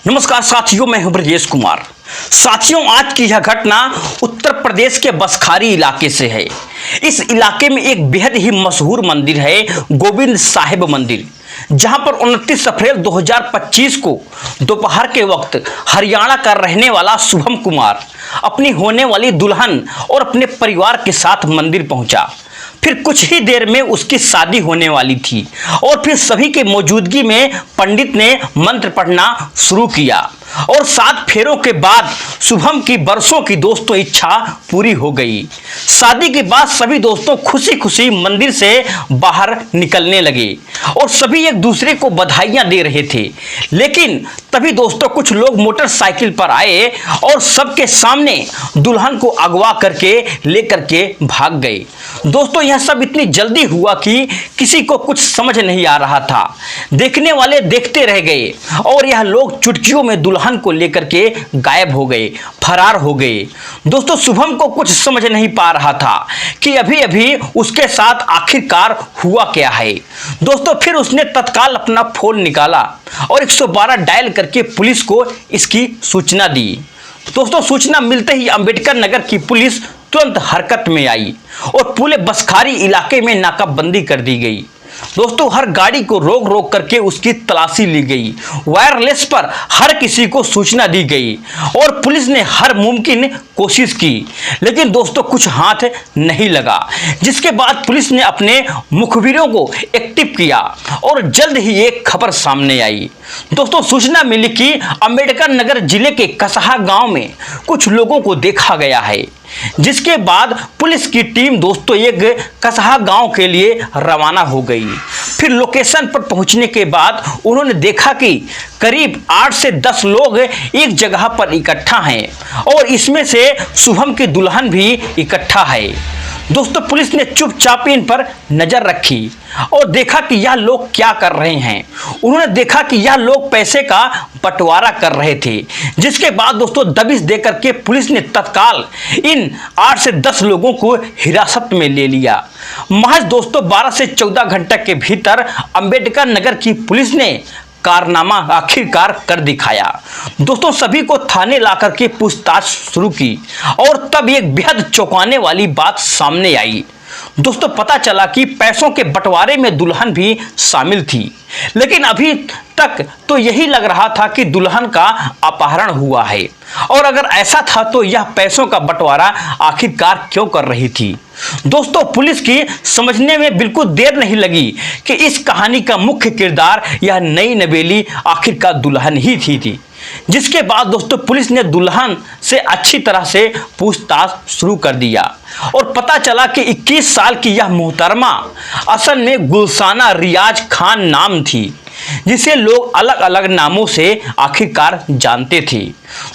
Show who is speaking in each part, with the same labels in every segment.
Speaker 1: नमस्कार साथियों, मैं हूं ब्रजेश कुमार। साथियों, आज की यह घटना उत्तर प्रदेश के बसखारी इलाके से है। इस इलाके में एक बेहद ही मशहूर मंदिर है, गोविंद साहिब मंदिर, जहां पर 29 अप्रैल 2025 को दोपहर के वक्त हरियाणा का रहने वाला शुभम कुमार अपनी होने वाली दुल्हन और अपने परिवार के साथ मंदिर पहुंचा। फिर कुछ ही देर में उसकी शादी होने वाली थी और फिर सभी के मौजूदगी में पंडित ने मंत्र पढ़ना शुरू किया और 7 फेरों के बाद शुभम की बरसों की दोस्तों इच्छा पूरी हो गई। शादी के बाद सभी दोस्तों खुशी खुशी मंदिर से बाहर निकलने लगे और सभी एक दूसरे को बधाइयां दे रहे थे। लेकिन तभी दोस्तों कुछ लोग मोटरसाइकिल पर आए और सबके सामने दुल्हन को अगवा करके लेकर के भाग गए। दोस्तों, यह सब इतनी जल्दी हुआ कि किसी को कुछ समझ नहीं आ रहा था। देखने वाले देखते रह गए और यह लोग चुटकियों में दुल्हन को लेकर के गायब हो गए, फरार हो गए। दोस्तों, शुभम को कुछ समझ नहीं पा रहा था कि अभी अभी उसके साथ आखिरकार हुआ क्या है। दोस्तों, फिर उसने तत्काल अपना फोन निकाला और 112 डायल करके पुलिस को इसकी सूचना दी। दोस्तों, सूचना मिलते ही अंबेडकर नगर की पुलिस तुरंत हरकत में आई और पूरे बसखारी इलाके में नाकाबंदी कर दी गई। दोस्तों, हर गाड़ी को रोक रोक करके उसकी तलाशी ली गई, वायरलेस पर हर किसी को सूचना दी गई और पुलिस ने हर मुमकिन कोशिश की, लेकिन दोस्तों कुछ हाथ नहीं लगा। जिसके बाद पुलिस ने अपने मुखबिरों को एक्टिव किया और जल्द ही एक खबर सामने आई। दोस्तों, सूचना मिली कि अंबेडकर नगर जिले के कसहा गांव में कुछ लोगों को देखा गया है। जिसके बाद पुलिस की टीम दोस्तों एक कसहा गांव के लिए रवाना हो गई। फिर लोकेशन पर पहुंचने के बाद उन्होंने देखा कि करीब 8 से 10 लोग एक जगह पर इकट्ठा हैं और इसमें से शुभम की दुल्हन भी इकट्ठा है। दोस्तों, पुलिस ने चुपचाप इन पर नजर रखी और देखा कि यह लोग क्या कर रहे हैं। उन्होंने देखा कि यह लोग पैसे का बंटवारा कर रहे थे। जिसके बाद दोस्तों दबिश देकर के पुलिस ने तत्काल इन 8 से 10 लोगों को हिरासत में ले लिया। महज दोस्तों 12 से 14 घंटे के भीतर अंबेडकर नगर की पुलिस ने कारनामा आखिरकार कर दिखाया। दोस्तों, सभी को थाने लाकर के पूछताछ शुरू की और तब एक बेहद चौंकाने वाली बात सामने आई। दोस्तों, पता चला कि पैसों के बंटवारे में दुल्हन भी शामिल थी, लेकिन अभी तक तो यही लग रहा था कि दुल्हन का अपहरण हुआ है और अगर ऐसा था तो यह पैसों का बंटवारा आखिरकार क्यों कर रही थी। दोस्तों, पुलिस की समझने में बिल्कुल देर नहीं लगी कि इस कहानी का मुख्य किरदार यह नई नवेली आखिरकार दुल्हन ही थी। जिसके बाद दोस्तों पुलिस ने दुल्हन से अच्छी तरह से पूछताछ शुरू कर दिया और पता चला कि 21 साल की यह मोहतरमा असल में गुलशाना रियाज खान नाम थी, जिसे लोग अलग अलग नामों से आखिरकार जानते थे।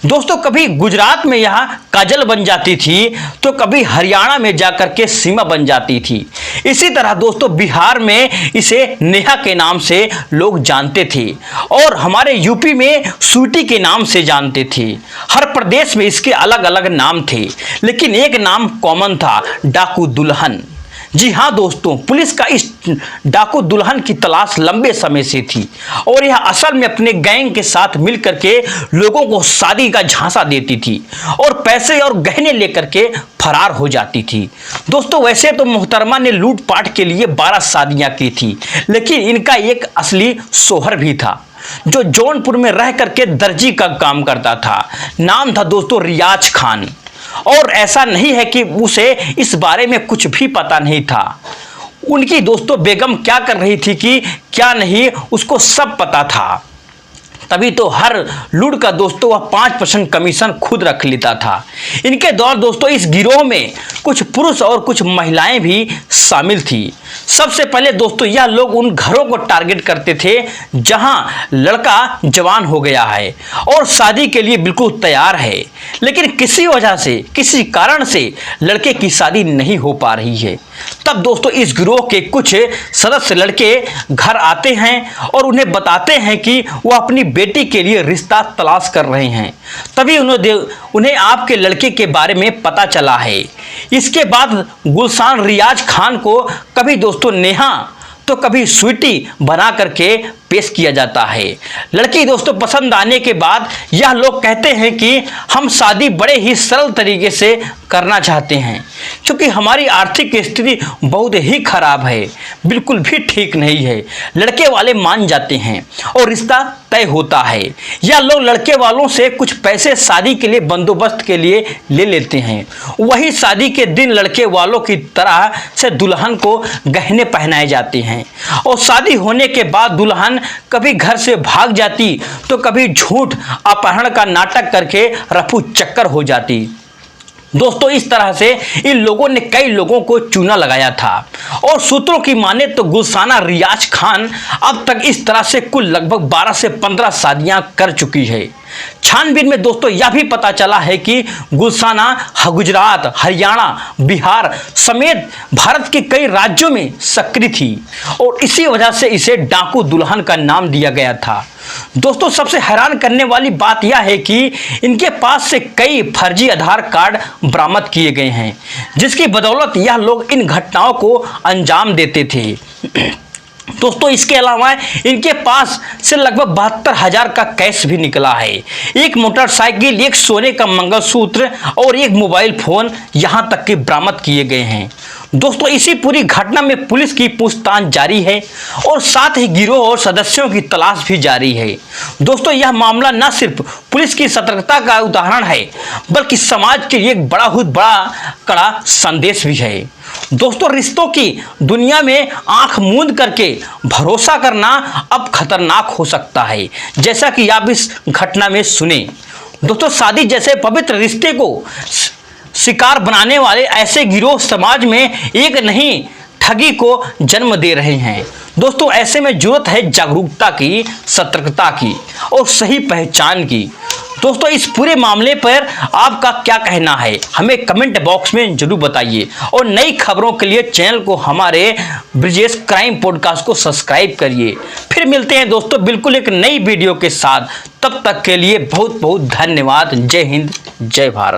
Speaker 1: दोस्तों, कभी गुजरात में यह काजल बन जाती थी तो कभी हरियाणा में जाकर के सीमा बन जाती थी। इसी तरह दोस्तों बिहार में इसे नेहा के नाम से लोग जानते थे और हमारे यूपी में स्वीटी के नाम से जानते थे। हर प्रदेश में इसके अलग अलग नाम थे, लेकिन एक नाम कॉमन था, डाकू दुल्हन। जी हाँ दोस्तों, पुलिस का इस डाकू दुल्हन की तलाश लंबे समय से थी और यह असल में अपने गैंग के साथ मिलकर के लोगों को शादी का झांसा देती थी और पैसे और गहने लेकर के फरार हो जाती थी। दोस्तों, वैसे तो मोहतरमा ने लूटपाट के लिए 12 शादियां की थी, लेकिन इनका एक असली शोहर भी था जो जौनपुर में रह करके दर्जी का काम करता था। नाम था दोस्तों रियाज खान और ऐसा नहीं है कि उसे इस बारे में कुछ भी पता नहीं था। उनकी दोस्तों बेगम क्या कर रही थी कि क्या नहीं, उसको सब पता था। तभी तो हर लूट का दोस्तों वह 5% कमीशन खुद रख लेता था। इनके दौर दोस्तों इस गिरोह में कुछ पुरुष और कुछ महिलाएं भी शामिल थी। सबसे पहले दोस्तों यह लोग उन घरों को टारगेट करते थे जहां लड़का जवान हो गया है और शादी के लिए बिल्कुल तैयार है, लेकिन किसी वजह से किसी कारण से लड़के की शादी नहीं हो पा रही है। तब दोस्तों इस गिरोह के कुछ सदस्य लड़के घर आते हैं और उन्हें बताते हैं कि वह अपनी बेटी के लिए रिश्ता तलाश कर रहे हैं। तभी उन्हें आपके लड़के के बारे में पता चला है। इसके बाद गुलशान रियाज खान को कभी दोस्तों नेहा तो कभी स्वीटी बना करके पेश किया जाता है। लड़की दोस्तों पसंद आने के बाद यह लोग कहते हैं कि हम शादी बड़े ही सरल तरीके से करना चाहते हैं, क्योंकि हमारी आर्थिक स्थिति बहुत ही खराब है, बिल्कुल भी ठीक नहीं है। लड़के वाले मान जाते हैं और रिश्ता तय होता है। यह लोग लड़के वालों से कुछ पैसे शादी के लिए बंदोबस्त के लिए ले लेते हैं। वही शादी के दिन लड़के वालों की तरह से दुल्हन को गहने पहनाए जाते हैं और शादी होने के बाद दुल्हन कभी घर से भाग जाती तो कभी झूठ अपहरण का नाटक करके रफू चक्कर हो जाती। दोस्तों इस तरह से इन लोगों ने कई लोगों को चूना लगाया था और सूत्रों की माने तो गुलशाना रियाज खान अब तक इस तरह से कुल लगभग 12 से 15 शादियां कर चुकी है। छानबीन में दोस्तों यह भी पता चला है कि गुलशाना गुजरात, हरियाणा, बिहार समेत भारत के कई राज्यों में सक्रिय थी और इसी वजह से इसे डाकू दुल्हन का नाम दिया गया था। दोस्तों सबसे हैरान करने वाली बात यह है कि इनके पास से कई फर्जी आधार कार्ड बरामद किए गए हैं, जिसकी बदौलत यह लोग इन घटनाओं को अंजाम देते थे। दोस्तों इसके अलावा इनके पास से लगभग 72,000 का कैश भी निकला है। एक मोटरसाइकिल, एक सोने का मंगलसूत्र और एक मोबाइल फोन यहां तक के बरामद किए गए हैं। दोस्तों इसी पूरी घटना में पुलिस की पूछताछ जारी है और साथ ही गिरोह और सदस्यों की तलाश भी जारी है। दोस्तों यह मामला न सिर्फ पुलिस की सतर्कता का उदाहरण है, बल्कि समाज के लिए एक बड़ा कड़ा संदेश भी है। दोस्तों रिश्तों की दुनिया में आंख मूंद करके भरोसा करना अब खतरनाक हो सकता है, जैसा कि आप इस घटना में सुने। दोस्तों शादी जैसे पवित्र रिश्ते को शिकार बनाने वाले ऐसे गिरोह समाज में एक नहीं ठगी को जन्म दे रहे हैं। दोस्तों ऐसे में जरूरत है जागरूकता की, सतर्कता की और सही पहचान की। दोस्तों इस पूरे मामले पर आपका क्या कहना है, हमें कमेंट बॉक्स में जरूर बताइए और नई खबरों के लिए चैनल को हमारे ब्रिजेश क्राइम पॉडकास्ट को सब्सक्राइब करिए। फिर मिलते हैं दोस्तों बिल्कुल एक नई वीडियो के साथ, तब तक के लिए बहुत बहुत धन्यवाद। जय हिंद, जय भारत।